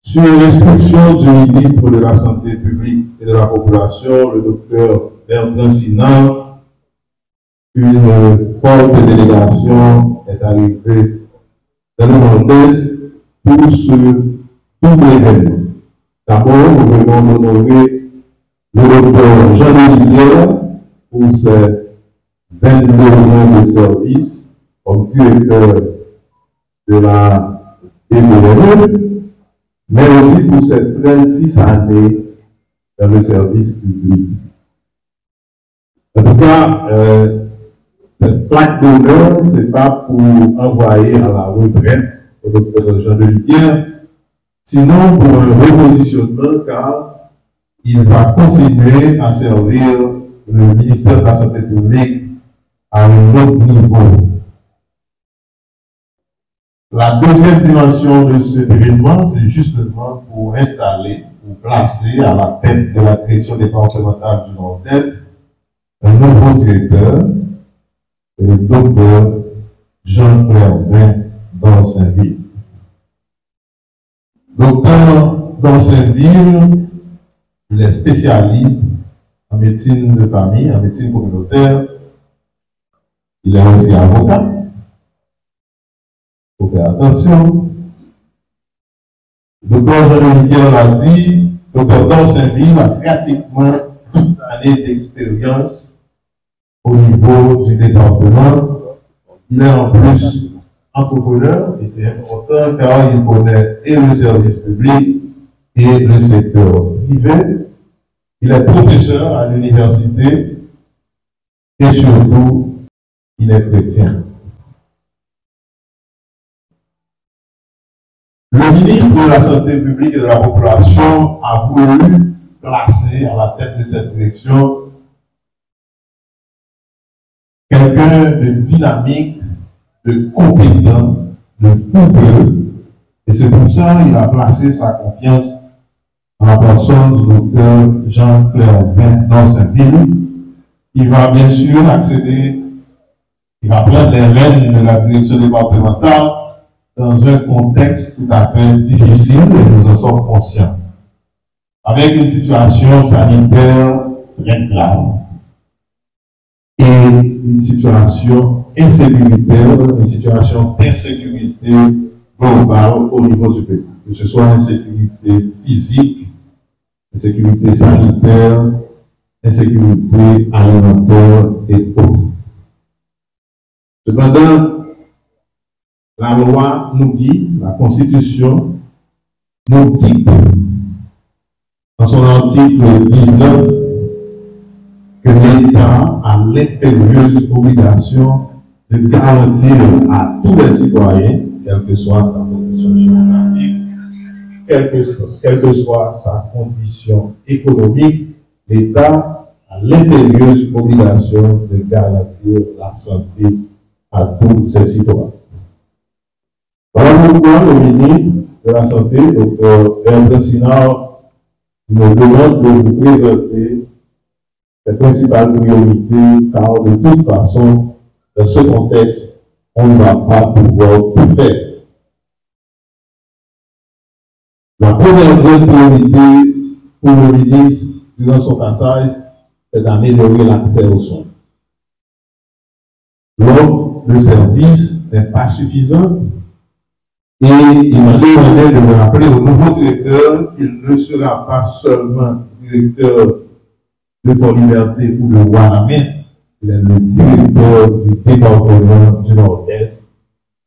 Sur l'instruction du ministre de la Santé publique et de la Population, le docteur Bertrand Sinard, une forte délégation est arrivée dans le Nord-Est pour ce double événement. D'abord, nous venons d'honorer le docteur Jean-Denis pour ses 22 ans de service comme directeur de la BBRE, mais aussi pour ses 36 années dans le service public. En tout cas, cette plaque d'honneur, ce n'est pas pour envoyer à la retraite au docteur Jean-Denis, sinon pour un repositionnement, car il va continuer à servir le ministère de la Santé publique à un autre niveau. La deuxième dimension de ce événement, c'est justement pour installer, pour placer à la tête de la direction départementale du Nord-Est un nouveau directeur, le docteur Jean-Claire Dorsainville. Docteur Dorsainville, il est spécialiste en médecine de famille, en médecine communautaire. Il est aussi avocat. Il faut faire attention. Le docteur Jean-Denis l'a dit, le docteur Dorsainville a pratiquement 12 années d'expérience au niveau du département. Il est en plus entrepreneur, et c'est important car il connaît et le service public et le secteur privé. Il est professeur à l'université et surtout, il est chrétien. Le ministre de la Santé publique et de la Population a voulu placer à la tête de cette direction quelqu'un de dynamique, de compétent, de fougueux, et c'est pour ça qu'il a placé sa confiance en la personne du docteur Jean-Claire Dorsainville. Il va bien sûr accéder, il va prendre les rênes de la direction départementale dans un contexte tout à fait difficile, et nous en sommes conscients. Avec une situation sanitaire très grave et une situation insécuritaire, une situation d'insécurité globale au niveau du pays, que ce soit insécurité physique, insécurité sanitaire, insécurité alimentaire et autres. Cependant, la loi nous dit, la Constitution nous dicte, dans son article 19, que l'État a l'impérieuse obligation de garantir à tous les citoyens, quelle que soit sa position géographique, quelle que soit sa condition économique, l'État a l'impérieuse obligation de garantir la santé à tous ses citoyens. Voilà pourquoi le ministre de la Santé, Dr. Bertrand Sinard, me demande de vous présenter ses principales priorités, car de toute façon, dans ce contexte, on ne va pas pouvoir tout faire. La première grande priorité pour le ministre durant son passage, c'est d'améliorer l'accès aux soins. L'offre de service n'est pas suffisante et il m'a demandé de me rappeler au nouveau directeur qu'il ne sera pas seulement directeur de Fort-Liberté ou de Ouanamé, il est le directeur du département du Nord-Est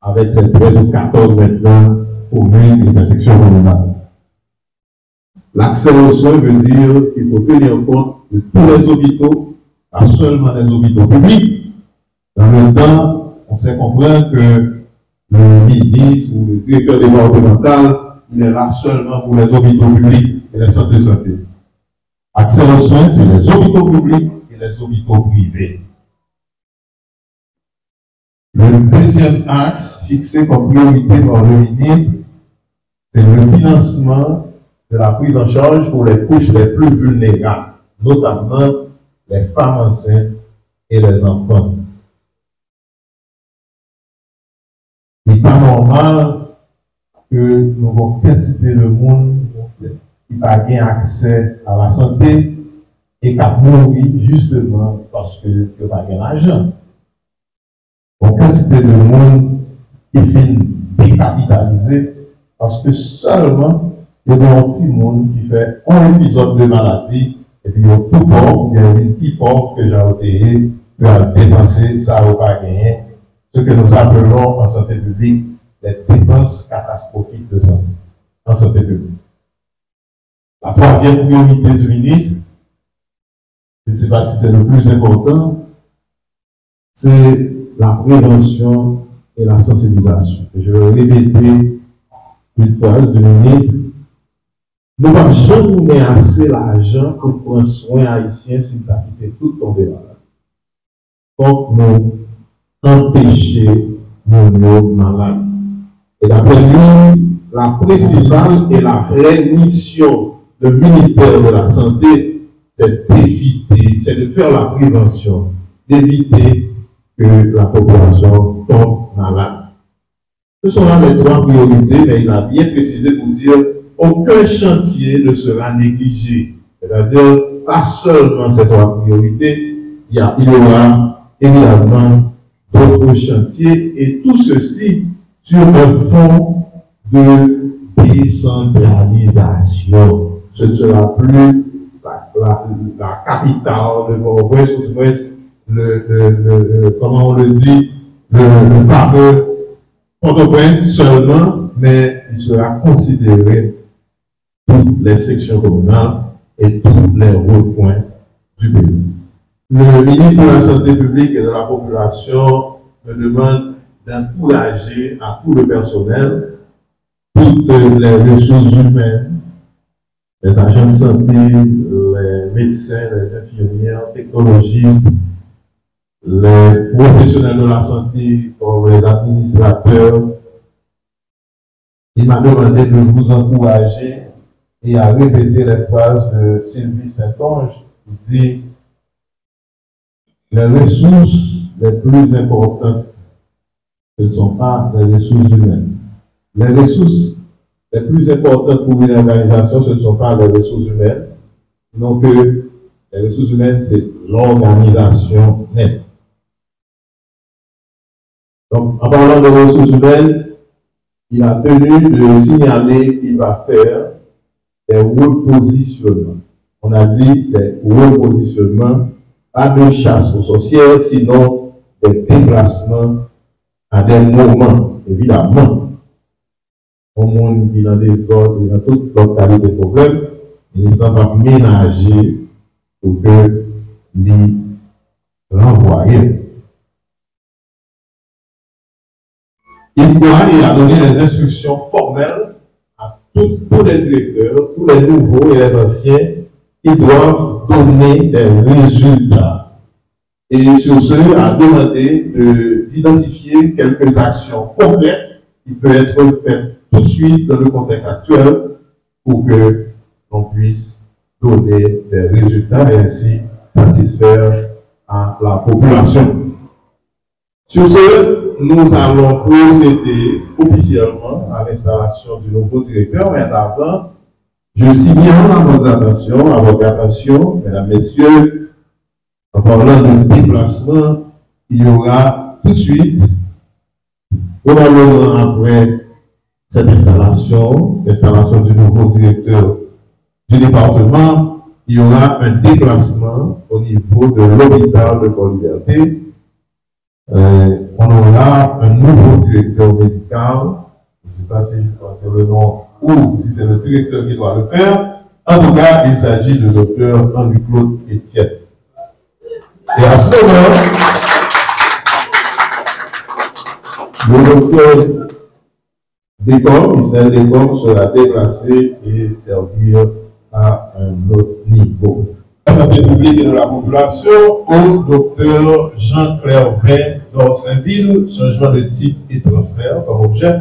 avec ses 13 ou 14 maintenant communes et ses sections communales. L'accès aux soins veut dire qu'il faut tenir compte de tous les hôpitaux, pas seulement les hôpitaux publics. Dans le temps, on sait comprendre que le ministre ou le directeur départemental, il est là seulement pour les hôpitaux publics et les centres de santé. Accès aux soins, c'est les hôpitaux publics et les hôpitaux privés. Le deuxième axe fixé comme priorité par le ministre, c'est le financement de la prise en charge pour les couches les plus vulnérables, notamment les femmes enceintes et les enfants. Il n'est pas normal que nous avons quantité de monde qui n'a pas accès à la santé et qui a mouru justement parce que n'y a pas d'argent. Une quantité de monde qui finit décapitalisé parce que seulement il y a un petit monde qui fait un épisode de maladie et puis il y a tout pauvre, il y a une petite pauvre que j'ai ôté, qui a dépensé, ça n'a pas gagné. Ce que nous appelons en santé publique les dépenses catastrophiques de santé, en santé publique. La troisième priorité du ministre, je ne sais pas si c'est le plus important, c'est la prévention et la sensibilisation. Et je vais répéter une phrase du ministre. Nous ne pouvons jamais donner assez l'argent pour prendre soin haïtien s'il a quitté tout tomber malade. Donc, nous empêcher nos malades. Et d'après lui, la principale et la vraie mission du ministère de la Santé, c'est d'éviter, c'est de faire la prévention, d'éviter que la population tombe malade. Ce sont là les trois priorités, mais il a bien précisé pour dire aucun chantier ne sera négligé. C'est-à-dire, pas seulement ces trois priorités, il y aura évidemment d'autres chantiers et tout ceci sur un fond de décentralisation. Ce ne sera plus la capitale de Port-au-Prince, ou du moins comment on le dit, le fameux Port-au-Prince seulement, mais il sera considéré toutes les sections communales et tous les recoins du pays. Le ministre de la Santé publique et de la Population me demande d'encourager à tout le personnel, toutes les ressources humaines, les agents de santé, les médecins, les infirmières, technologistes, les professionnels de la santé, comme les administrateurs. Il m'a demandé de vous encourager et à répéter les phrases de Sylvie Saint-Onge qui dit les ressources les plus importantes, ce ne sont pas les ressources humaines. Les ressources les plus importantes pour une organisation, ce ne sont pas les ressources humaines, sinon que les ressources humaines, c'est l'organisation même. Donc, en parlant de ressources humaines, il a tenu de signaler qu'il va faire des repositionnements. On a dit des repositionnements, pas de chasse aux sorcières, sinon des déplacements à des moments, évidemment. Au monde qui dans des zones, dans toute localité de problème, il va ménager pour que les renvoyer. Il a donné des instructions formelles à tous les directeurs, tous les nouveaux et les anciens qui doivent donner des résultats. Et sur ce, a demandé d'identifier quelques actions concrètes qui peuvent être faites tout de suite dans le contexte actuel pour que l'on puisse donner des résultats et ainsi satisfaire à la population. Sur ce, nous allons procéder officiellement à l'installation du nouveau directeur, mais avant, je signale à votre attention, mesdames, messieurs, en parlant de déplacement, il y aura tout de suite, probablement après cette installation, l'installation du nouveau directeur du département, il y aura un déplacement au niveau de l'hôpital de Fort-Liberté. On aura un nouveau directeur médical. Je ne sais pas si je dois dire le nom ou si c'est le directeur qui doit le faire. En tout cas, il s'agit du docteur Henri-Claude Etienne. Et à ce moment, le docteur Descombe, Israël Descombe, sera déplacé et servir à un autre niveau. La santé publique et de la population au docteur Jean-Claire Vin d'Orsainville, changement de titre et transfert comme objet.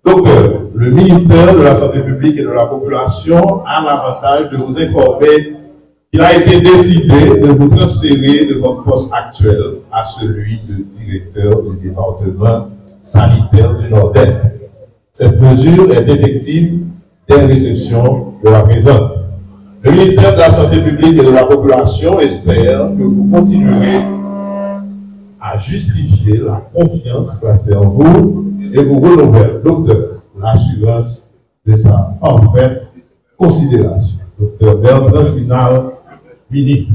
Docteur, le ministère de la Santé publique et de la population a l'avantage de vous informer qu'il a été décidé de vous transférer de votre poste actuel à celui de directeur du département sanitaire du Nord-Est. Cette mesure est effective dès réception de la présente. Le ministère de la Santé publique et de la Population espère que vous continuerez à justifier la confiance placée en vous et vous renouvelle, docteur, l'assurance de sa parfaite considération. Docteur Bertrand Sinal, ministre.